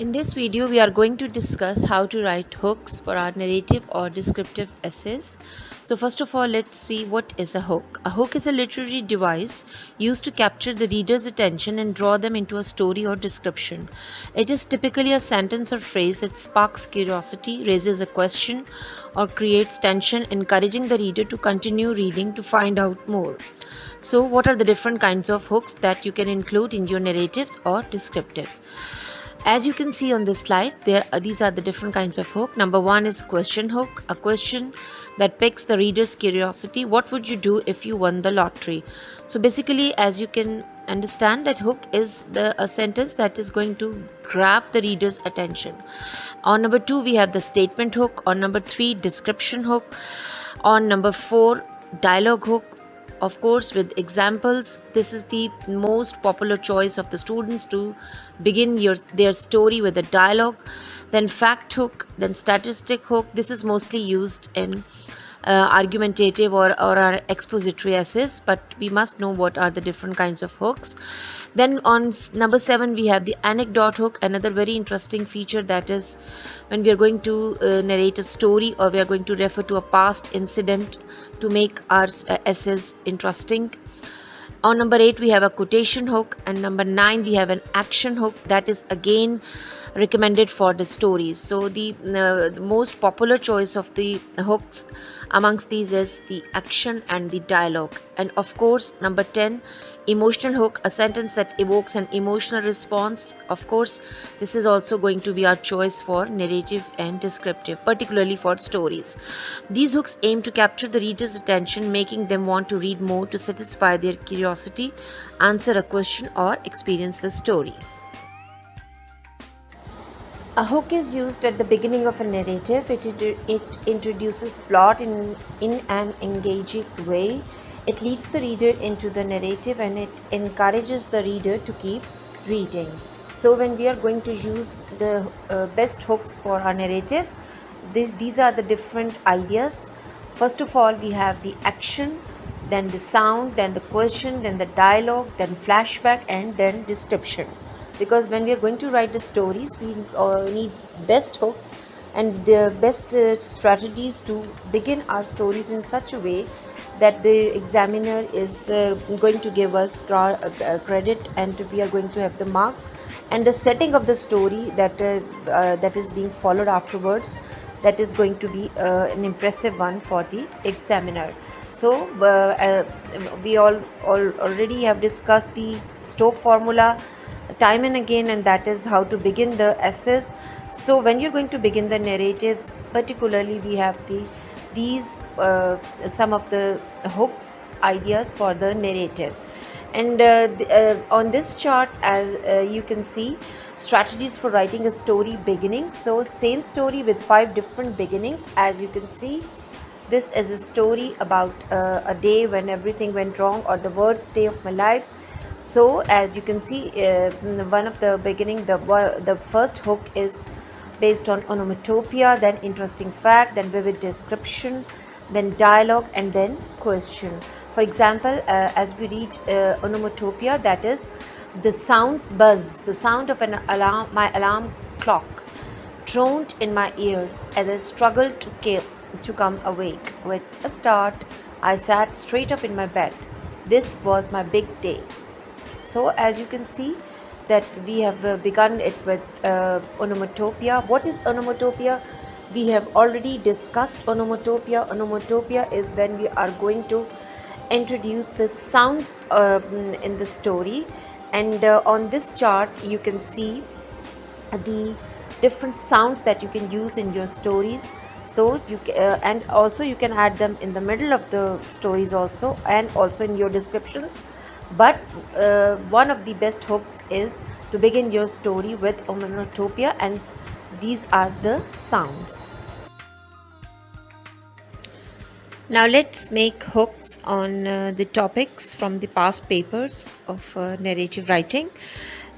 In this video, we are going to discuss how to write hooks for our narrative or descriptive essays. So first of all, let's see what is a hook. A hook is a literary device used to capture the reader's attention and draw them into a story or description. It is typically a sentence or phrase that sparks curiosity, raises a question, or creates tension, encouraging the reader to continue reading to find out more. So, what are the different kinds of hooks that you can include in your narratives or descriptives? As you can see on this slide, these are the different kinds of hook. Number one is question hook, a question that piques the reader's curiosity. What would you do if you won the lottery? So basically, as you can understand, that hook is a sentence that is going to grab the reader's attention. On number two, we have the statement hook. On number three, description hook. On number four, dialogue hook. Of course, with examples. This is the most popular choice of the students to begin their story with a dialogue. Then fact hook, then statistic hook. This is mostly used in argumentative or our expository essays, but we must know what are the different kinds of hooks. Then on number 7, we have the anecdote hook, another very interesting feature, that is when we are going to narrate a story or we are going to refer to a past incident to make our essays interesting. On number 8, we have a quotation hook, and number 9, we have an action hook that is again recommended for the stories. So the most popular choice of the hooks amongst these is the action and the dialogue. And of course, number 10, emotional hook, a sentence that evokes an emotional response. Of course, this is also going to be our choice for narrative and descriptive, particularly for stories. These hooks aim to capture the reader's attention, making them want to read more to satisfy their curiosity, answer a question, or experience the story. A hook is used at the beginning of a narrative. It introduces plot in an engaging way. It leads the reader into the narrative and it encourages the reader to keep reading. So when we are going to use the best hooks for our narrative, these are the different ideas. First of all, we have the action, then the sound, then the question, then the dialogue, then flashback, and then description. Because when we are going to write the stories, we need best hooks and the best strategies to begin our stories in such a way that the examiner is going to give us credit, and we are going to have the marks, and the setting of the story that is being followed afterwards, that is going to be an impressive one for the examiner. So we already have discussed the Stokes formula time and again, and that is how to begin the essays. So when you're going to begin the narratives, particularly, we have these some of the hooks ideas for the narrative. And on this chart, as you can see, strategies for writing a story beginning. So same story with 5 different beginnings. As you can see, this is a story about a day when everything went wrong, or the worst day of my life. So as you can see, one of the beginning, the first hook is based on onomatopoeia, then interesting fact, then vivid description, then dialogue, and then question. For example, as we read onomatopoeia, that is the sounds buzz, the sound of an alarm, my alarm clock droned in my ears as I struggled to come awake. With a start, I sat straight up in my bed. This was my big day. So as you can see, that we have begun it with onomatopoeia. What is onomatopoeia? We have already discussed onomatopoeia. Onomatopoeia is when we are going to introduce the sounds in the story. And on this chart, you can see the different sounds that you can use in your stories. So and also you can add them in the middle of the stories also, and also in your descriptions. But one of the best hooks is to begin your story with onomatopoeia, and these are the sounds. Now let's make hooks on the topics from the past papers of narrative writing.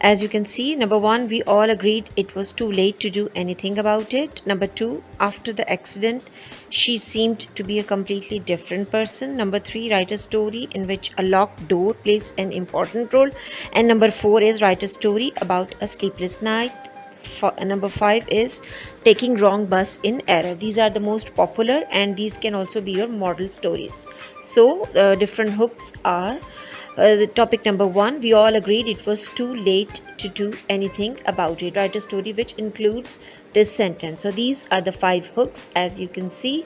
As you can see, number 1, we all agreed it was too late to do anything about it. Number 2, after the accident, she seemed to be a completely different person. Number 3, write a story in which a locked door plays an important role. And number 4 is write a story about a sleepless night. Number 5 is taking wrong bus in error. These are the most popular, and these can also be your model stories. So different hooks are the topic number 1. We all agreed it was too late to do anything about it. Write a story which includes this sentence. So these are the 5 hooks. As you can see,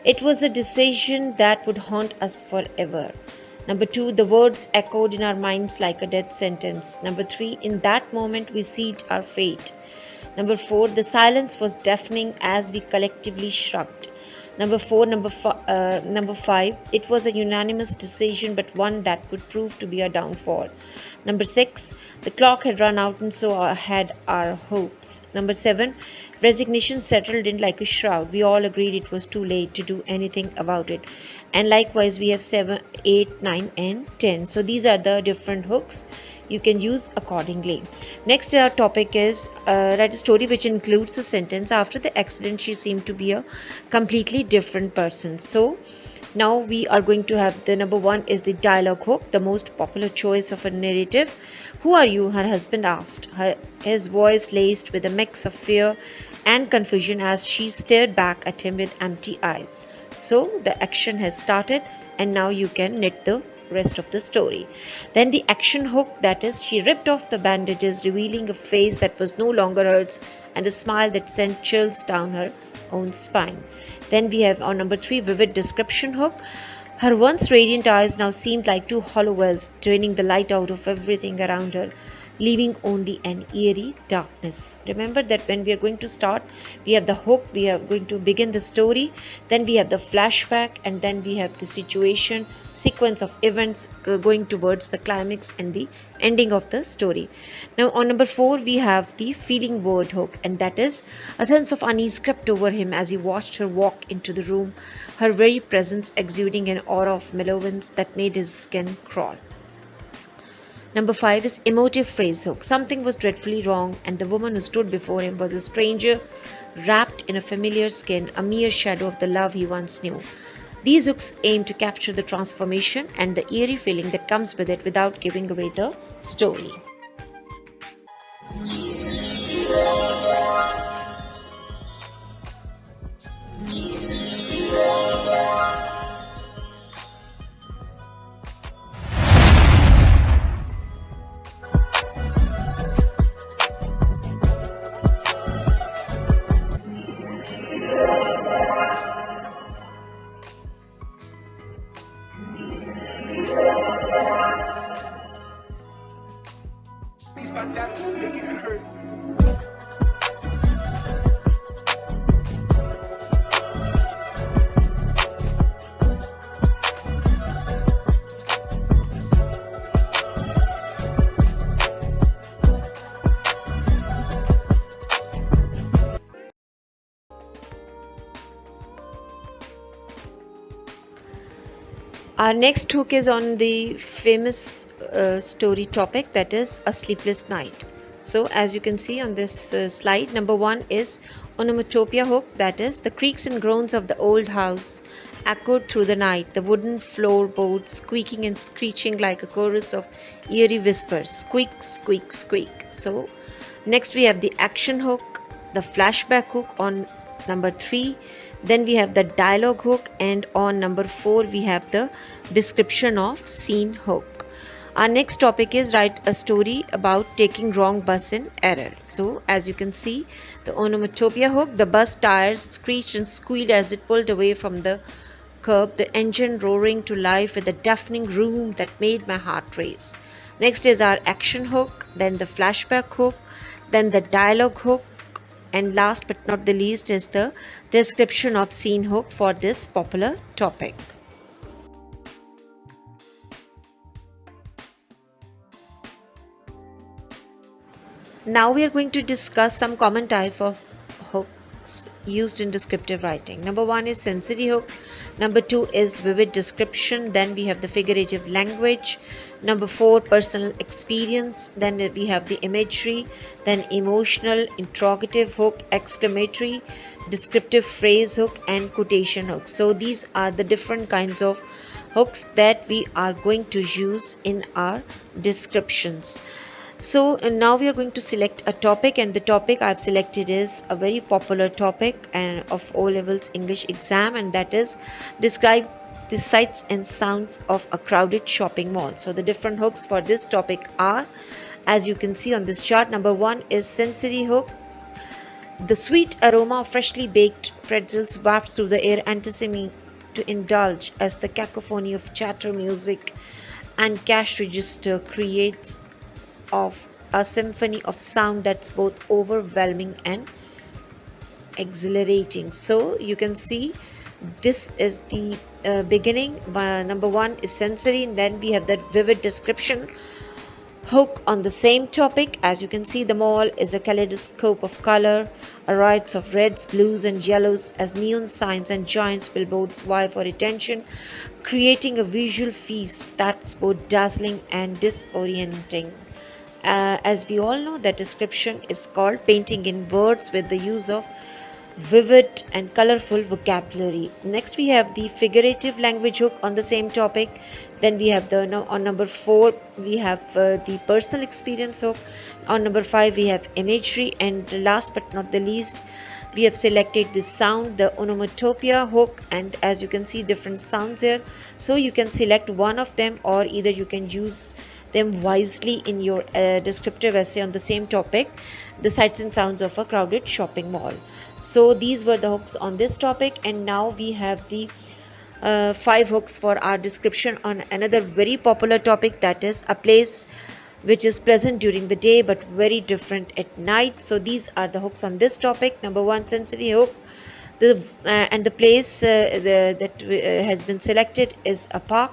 it was a decision that would haunt us forever. Number 2, the words echoed in our minds like a death sentence. Number 3, in that moment we sealed our fate. Number 4, the silence was deafening as we collectively shrugged. Number 5, it was a unanimous decision, but one that would prove to be a downfall. Number 6, the clock had run out and so had our hopes. Number 7, resignation settled in like a shroud. We all agreed it was too late to do anything about it. And likewise, we have 7, 8, 9, and 10. So these are the different hooks you can use accordingly. Next, our topic is write a story which includes the sentence, after the accident she seemed to be a completely different person. So now we are going to have the number 1 is the dialogue hook, the most popular choice of a narrative. Who are you? Her husband asked, his voice laced with a mix of fear and confusion as she stared back at him with empty eyes. So the action has started, and now you can knit the rest of the story. Then the action hook, that is, she ripped off the bandages, revealing a face that was no longer hers and a smile that sent chills down her own spine. Then we have our number 3 vivid description hook. Her once radiant eyes now seemed like two hollow wells, draining the light out of everything around her, leaving only an eerie darkness. Remember that when we are going to start, we have the hook, we are going to begin the story, then we have the flashback, and then we have the situation, sequence of events going towards the climax and the ending of the story. Now on number 4, we have the feeling word hook, and that is, a sense of unease crept over him as he watched her walk into the room, her very presence exuding an aura of malevolence that made his skin crawl. Number 5 is emotive phrase hook. Something was dreadfully wrong, and the woman who stood before him was a stranger, wrapped in a familiar skin, a mere shadow of the love he once knew. These hooks aim to capture the transformation and the eerie feeling that comes with it without giving away the story. Our next hook is on the famous story topic, that is a sleepless night. So as you can see on this slide, number 1 is onomatopoeia hook, that is, the creaks and groans of the old house echoed through the night, the wooden floorboards squeaking and screeching like a chorus of eerie whispers, squeak, squeak, squeak. So next we have the action hook, the flashback hook on number 3. Then we have the dialogue hook, and on number 4 we have the description of scene hook. Our next topic is write a story about taking wrong bus in error. So as you can see, the onomatopoeia hook, the bus tires screeched and squealed as it pulled away from the curb, the engine roaring to life with a deafening room that made my heart race. Next is our action hook, then the flashback hook, then the dialogue hook, and last but not the least is the description of scene hook for this popular topic. Now we are going to discuss some common type of hooks used in descriptive writing. Number 1 is sensory hook. Number 2 is vivid description. Then we have the figurative language. Number 4, personal experience. Then we have the imagery. Then emotional, interrogative hook, exclamatory, descriptive phrase hook, and quotation hook. So these are the different kinds of hooks that we are going to use in our descriptions. So now we are going to select a topic, and the topic I've selected is a very popular topic and of O levels English exam, and that is describe the sights and sounds of a crowded shopping mall. So the different hooks for this topic are, as you can see on this chart, number one is sensory hook. The sweet aroma of freshly baked pretzels wafts through the air, enticing me to indulge as the cacophony of chatter, music, and cash register creates of a symphony of sound that's both overwhelming and exhilarating. So you can see this is the beginning. Number one is sensory, and then we have that vivid description hook on the same topic. As you can see, the mall is a kaleidoscope of color, a riot of reds, blues, and yellows as neon signs and giant billboards vie for attention, creating a visual feast that's both dazzling and disorienting. As we all know, that description is called painting in words with the use of vivid and colorful vocabulary. Next, we have the figurative language hook on the same topic. Then we have the on number 4 we have the personal experience hook. On number 5 we have imagery, and last but not the least we have selected the sound, the onomatopoeia hook, and as you can see different sounds here, so you can select one of them, or either you can use them wisely in your descriptive essay on the same topic, the sights and sounds of a crowded shopping mall. So these were the hooks on this topic, and now we have the 5 hooks for our description on another very popular topic, that is a place which is pleasant during the day but very different at night. So these are the hooks on this topic. Number 1, sensory hook. And the place that has been selected is a park.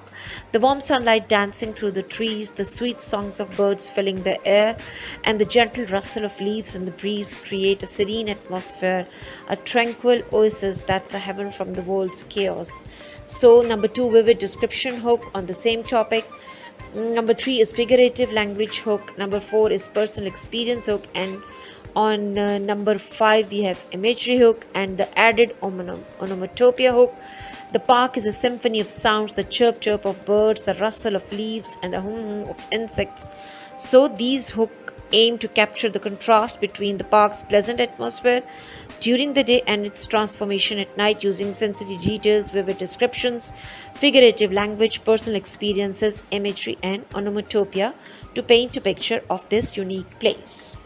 The warm sunlight dancing through the trees, the sweet songs of birds filling the air, and the gentle rustle of leaves in the breeze create a serene atmosphere, a tranquil oasis that's a heaven from the world's chaos. So number 2, vivid description hook on the same topic. Number 3 is figurative language hook. Number 4 is personal experience hook, and on number 5 we have imagery hook and the added onomatopoeia hook. The park is a symphony of sounds, the chirp chirp of birds, the rustle of leaves, and the hum of insects. So these hook aim to capture the contrast between the park's pleasant atmosphere during the day and its transformation at night, using sensory details, vivid descriptions, figurative language, personal experiences, imagery, and onomatopoeia to paint a picture of this unique place.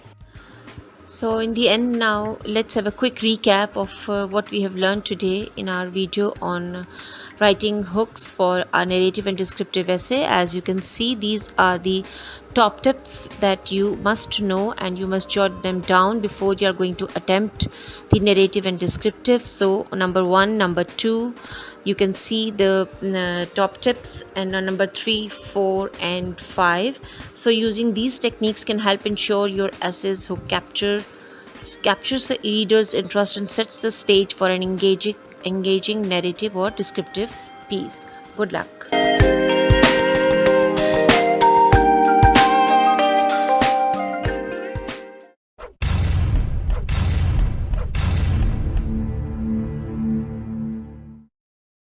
So in the end, now let's have a quick recap of what we have learned today in our video on writing hooks for our narrative and descriptive essay. As you can see, these are the top tips that you must know, and you must jot them down before you are going to attempt the narrative and descriptive. So number 1, number 2, you can see the top tips, and on number 3, 4, and 5. So using these techniques can help ensure your essays hook captures the reader's interest and sets the stage for an engaging narrative or descriptive piece. Good luck.